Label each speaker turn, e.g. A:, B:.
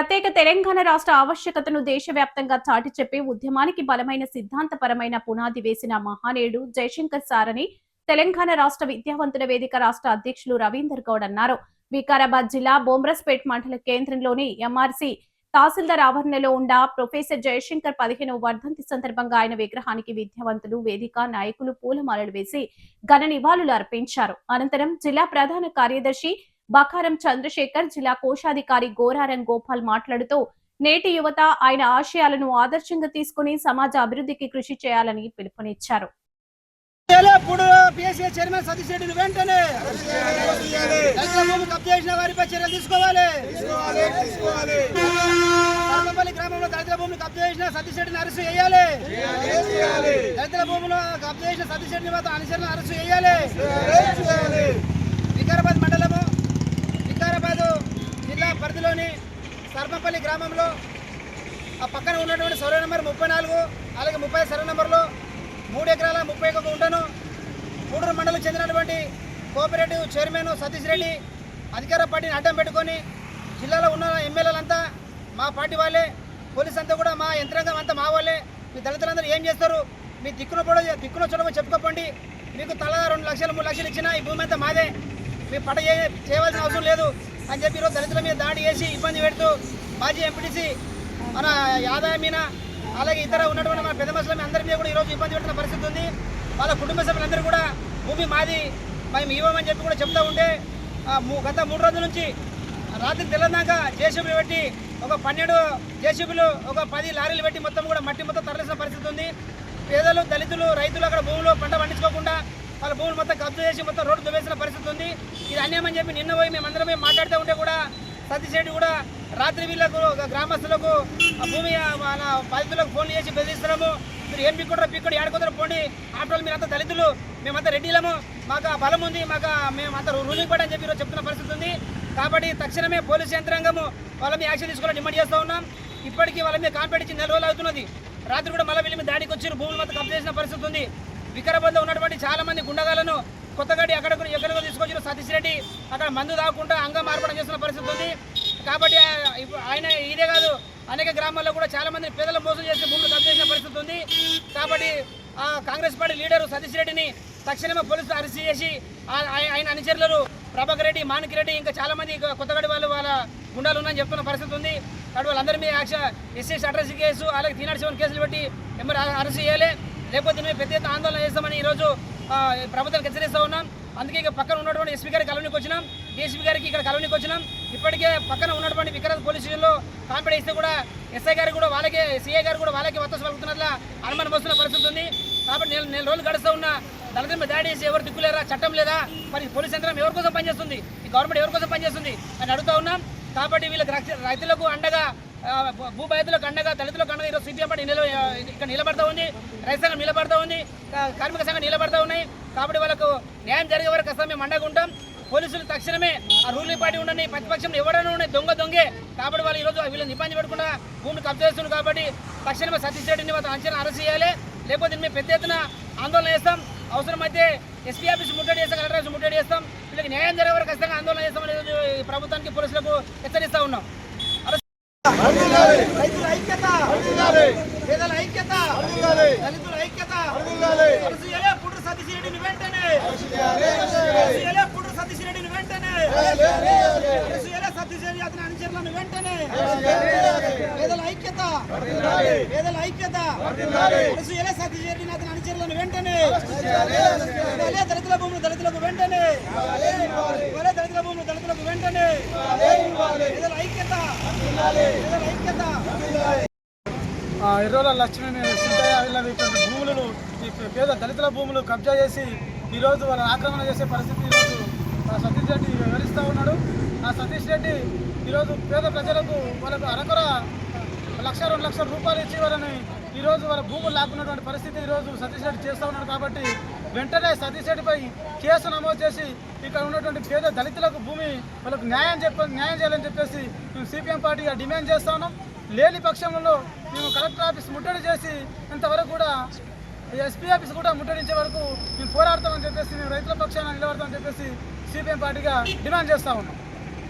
A: ప్రత్యేక తెలంగాణ రాష్ట్ర ఆవశ్యకతను దేశవ్యాప్తంగా చాటి చెప్పి ఉద్యమానికి బలమైన సిద్ధాంతపరమైన పునాది వేసిన మహానేడు జయశంకర్ సార్ అని తెలంగాణ రాష్ట్ర విద్యావంతుల వేదిక రాష్ట్ర అధ్యక్షులు రవీందర్ గౌడ్ అన్నారు. వికారాబాద్ జిల్లా బోమ్రస్పేట్ మండల కేంద్రంలోని ఎంఆర్సీ తహసీల్దార్ ఆవరణలో ఉన్న ప్రొఫెసర్ జయశంకర్ 15వ వర్ధంతి సందర్భంగా ఆయన విగ్రహానికి విద్యావంతులు వేదిక నాయకులు పూలమాలలు వేసి ఘన నివాళులు అర్పించారు. అనంతరం జిల్లా ప్రధాన కార్యదర్శి బకారం చంద్రశేఖర్, జిల్లా కోశాధికారి గోరారం గోపాల్ మాట్లాడుతూ నేటి యువత ఆయన ఆశయాలను ఆదర్శంగా తీసుకుని సమాజ అభివృద్ధికి కృషి చేయాలని పిలుపునిచ్చారు.
B: గ్రామంలో దళితుల భూములు కబ్జా చేసిన సతీశెట్టిని అరెస్టు చేయాలి. దళితుల భూములు కబ్జా చేసిన సతీశెట్టిని అనుసరణ అరెస్టు చేయాలి. వికారాబాద్ మండలము వికారాబాద్ జిల్లా పరిధిలోని సర్పంపల్లి గ్రామంలో ఆ పక్కన ఉన్నటువంటి సర్వే నెంబర్ 34 అలాగే 30 సర్వే నెంబర్లో 3 ఎకరాల 31 గుంటను గూడూరు మండలం చెందినటువంటి కోఆపరేటివ్ చైర్మన్ సతీష్ రెడ్డి అధికార పార్టీని అడ్డం పెట్టుకొని జిల్లాలో ఉన్న ఎమ్మెల్యేలంతా మా పార్టీ వాళ్ళే, పోలీస్ అంతా కూడా మా యంత్రాంగం అంతా మా వాళ్ళే. మీ దళితులందరూ ఏం చేస్తారు? మీ దిక్కున చూడమని చెప్పుకోండి. మీకు తల 2 లక్షలు 3 లక్షలు ఇచ్చినా ఈ భూమి అంతా మాదే, మీ పట చేయవలసిన అవసరం లేదు అని చెప్పి ఈరోజు దళితుల మీద దాడి చేసి ఇబ్బంది పెడుతూ మాజీ ఎంపీటీసీ మన యాదవ మీనా అలాగే ఇతర ఉన్నటువంటి మన పెద్ద మనుషుల అందరి మీద కూడా ఈరోజు ఇబ్బంది పెడుతున్న పరిస్థితి ఉంది. వాళ్ళ కుటుంబ సభ్యులందరూ కూడా భూమి మాది మేము ఇవ్వమని చెప్పి కూడా చెప్తూ ఉంటే గత 3 రోజుల నుంచి రాత్రి తెల్లదాకా జేసీబీలు పెట్టి ఒక 12 జేసీబీలు ఒక 10 లారీలు పెట్టి మొత్తం కూడా మట్టి మొత్తం తరలిసిన పరిస్థితి ఉంది. పేదలు దళితులు రైతులు అక్కడ భూములో పంట పండించుకోకుండా వాళ్ళ భూములు మొత్తం కబ్జా చేసి మొత్తం రోడ్డు దువేసిన పరిస్థితి ఉంది. ఇది అన్యాయమని చెప్పి నిన్న పోయి మేమందరం మాట్లాడుతూ ఉంటే కూడా సతీష్ రెడ్డి కూడా రాత్రి వీళ్ళకు గ్రామస్తులకు భూమి మన బాధితులకు ఫోన్లు చేసి బెదిరిస్తున్నాము, మీరు ఏం పిక్కడు ఏడుకొద్దరు పోండి, ఆటోలు మీరంతా దళితులు మేమంతా రెడ్డిలము, మాకు ఆ బలం ఉంది, మాకు మేమంతా రూలింగ్ పడని చెప్పి ఈరోజు చెప్తున్న పరిస్థితి ఉంది. కాబట్టి తక్షణమే పోలీసు యంత్రాంగము వాళ్ళ మీద యాక్షన్ తీసుకోవాలని డిమాండ్ చేస్తూ ఉన్నాం. ఇప్పటికీ వాళ్ళ మీద కాన్ఫిడెన్స్ ఇచ్చి 4 రోజులు అవుతున్నది. రాత్రి కూడా మళ్ళీ వీళ్ళ మీద దాడికి వచ్చి భూములు మొత్తం కబ్జా చేసిన పరిస్థితి ఉంది. వికారాబాద్లో ఉన్నటువంటి చాలా మంది గుండగాలను కొత్తగాడి ఎక్కడికో తీసుకొచ్చిన సతీష్ రెడ్డి అక్కడ మందు తాగకుండా అంగం మార్పడం చేస్తున్న పరిస్థితి ఉంది. కాబట్టి ఆయన ఇదే కాదు అనేక గ్రామాల్లో కూడా చాలా మంది పేదలు మోసం చేసి భూములు కబ్జా చేసిన పరిస్థితి ఉంది. కాబట్టి కాంగ్రెస్ పార్టీ లీడరు సతీష్ రెడ్డిని తక్షణమే పోలీసులు అరెస్ట్ చేసి ఆయన అనుచరులు ప్రభాకర్ రెడ్డి, మాణిక్ రెడ్డి ఇంకా చాలా మంది కొత్తగడి వాళ్ళ గుండాలు ఉన్నాయని చెప్తున్న పరిస్థితి ఉంది. కాబట్టి వాళ్ళందరి మీద ఎస్సీ అట్రాసిటీ కేసు అలాగే 307 కేసులు పెట్టి అరెస్ట్ చేయాలి, లేకపోతే మేము పెద్ద ఎత్తున ఆందోళన చేస్తామని ఈరోజు ప్రభుత్వానికి హెచ్చరిస్తూ ఉన్నాం. అందుకే ఇక పక్కన ఉన్నటువంటి ఎస్పీ గారికి కలవనికి వచ్చినాం, డీఎస్పీ గారికి ఇక్కడ కలవనికి వచ్చినాం. ఇప్పటికే పక్కన ఉన్నటువంటి వికారాబాద్ పోలీస్ స్టేషన్లో కాంప్లైంట్ ఇస్తే కూడా ఎస్ఐ గారు కూడా వాళ్ళకే, సిఐ గారు కూడా వాళ్ళకే వత్తసు పలుకుతున్నట్లా అనుమానం వస్తున్న పరిస్థితి ఉంది. కాబట్టి నెల రోజులు గడుస్తూ ఉన్న దళితుల మీద దాడి చేసి ఎవరు దిక్కులేరా, చట్టం లేదా, మరి పోలీస్ యంత్రం ఎవరి కోసం పనిచేస్తుంది, ఈ గవర్నమెంట్ ఎవరి కోసం పనిచేస్తుంది అని అడుగుతూ ఉన్నాం. కాబట్టి వీళ్ళకి రైతులకు అండగా, భూ బాధితులకు అండగా, దళితులకు అండగా ఈరోజు సిపిఎం పార్టీ ఇక్కడ నిలబడతా ఉంది, రైతు సంఘం నిలబడతా ఉంది, కార్మిక సంఘం నిలబడతా ఉన్నాయి. కాబట్టి వాళ్ళకు న్యాయం జరిగే వరకు అసలు మేము అండగా ఉంటాం. పోలీసులు తక్షణమే ఆ రూలింగ్ పార్టీ ఉండని, ప్రతిపక్షం ఎవరైనా ఉన్నాయి దొంగే. కాబట్టి వాళ్ళు ఈరోజు వీళ్ళని ఇబ్బంది పెట్టుకున్న భూమిని కబ్జా చేస్తున్నారు. కాబట్టి తక్షణమే సతీష్ రెడ్డిని అంచనా అరెస్ట్ చేయాలి, లేకపోతే మేము పెద్ద ఎత్తున ఆందోళన చేస్తాం. అవసరమైతే ఎస్పీ ఆఫీస్ ముట్టడి చేస్తాం, కలెక్టర్ ఆఫీస్ ముట్టడి చేస్తాం. వీళ్ళకి న్యాయం జరిగే వరకు ఖచ్చితంగా ఆందోళన చేస్తామని ప్రభుత్వానికి పోలీసులకు హెచ్చరిస్తూ ఉన్నాం. రైతుల ఐక్యత, పేదల ఐక్యత, దళితుల ఐక్యత, పుట్టు సతీష్ రెడ్డిని వెంటనే, పుట్టు సతీష్ రెడ్డిని వెంటనే, సతీష్ రెడ్డి అతని అనుచరులను వెంటనే, పేదల ఐక్యత, పేదల ఐక్యత, సతీష్ రెడ్డిని అతని అనుచరులను వెంటనే, దళితుల భూములు దళితులకు వెంటనే, దళితుల భూములు దళితులకు వెంటనే, పేదల ఐక్యత, పేదల ఐక్యత.
C: ఎర్రోల లక్ష్మీ భూములను, ఈ పేద దళితుల భూములు కబ్జా చేసి ఈరోజు వాళ్ళ ఆక్రమణ చేసే పరిస్థితి ఈరోజు సతీష్ రెడ్డి వివరిస్తూ ఉన్నాడు. ఆ సతీష్ రెడ్డి ఈరోజు పేద ప్రజలకు వాళ్ళకు అరకొర 1-2 లక్షల రూపాయలు ఇచ్చి వాళ్ళని ఈరోజు వాళ్ళ భూములు లాక్కున్నటువంటి పరిస్థితి ఈరోజు సతీష్ రెడ్డి చేస్తూ ఉన్నాడు. కాబట్టి వెంటనే సతీష్ రెడ్డిపై కేసు నమోదు చేసి ఇక్కడ ఉన్నటువంటి పేద దళితులకు భూమి వాళ్ళకు న్యాయం చేయాలని చెప్పేసి మేము సిపిఎం పార్టీగా డిమాండ్ చేస్తూ ఉన్నాం. లేని పక్షంలో మేము కలెక్టర్ ఆఫీస్ ముట్టడి చేసి ఇంతవరకు కూడా ఎస్పీ ఆఫీస్ కూడా ముట్టడించే వరకు మేము పోరాడతామని చెప్పేసి, మేము రైతుల పక్షాన నిలబడతామని చెప్పేసి సిపిఎం పార్టీగా డిమాండ్ చేస్తూ ఉన్నాం.